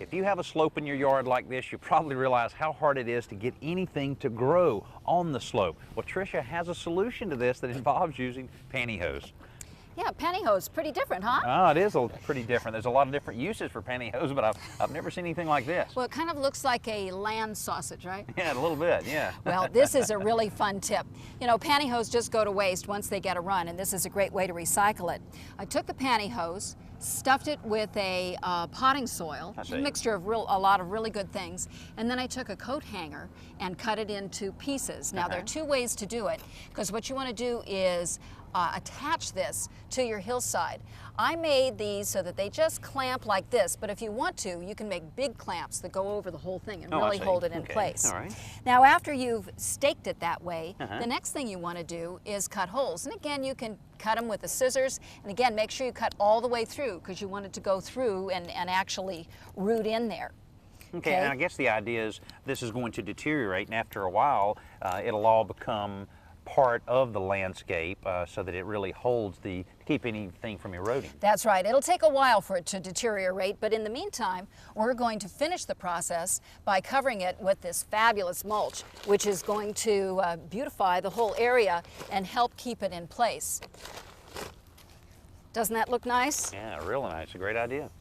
If you have a slope in your yard like this, you probably realize how hard it is to get anything to grow on the slope. Well, Tricia has a solution to this that involves using pantyhose. Yeah, pantyhose, pretty different, huh? Oh, it is pretty different. There's a lot of different uses for pantyhose, but I've never seen anything like this. Well, it kind of looks like a land sausage, right? Yeah, a little bit, yeah. Well, this is a really fun tip. You know, pantyhose just go to waste once they get a run, and this is a great way to recycle it. I took the pantyhose, stuffed it with a potting soil, a mixture of a lot of really good things, and then I took a coat hanger and cut it into pieces. Now, there are two ways to do it, because what you want to do is attach this to your hillside. I made these so that they just clamp like this, but if you want to, you can make big clamps that go over the whole thing and really hold it in place. All right. Now, after you've staked it that way, the next thing you want to do is cut holes. And again, you can cut them with the scissors, and again, make sure you cut all the way through, because you want it to go through and actually root in there. Okay, and I guess the idea is this is going to deteriorate, and after a while, it'll all become part of the landscape so that it really holds to keep anything from eroding. That's right. It'll take a while for it to deteriorate, but in the meantime, we're going to finish the process by covering it with this fabulous mulch, which is going to beautify the whole area and help keep it in place. Doesn't that look nice? Yeah, really nice. A great idea.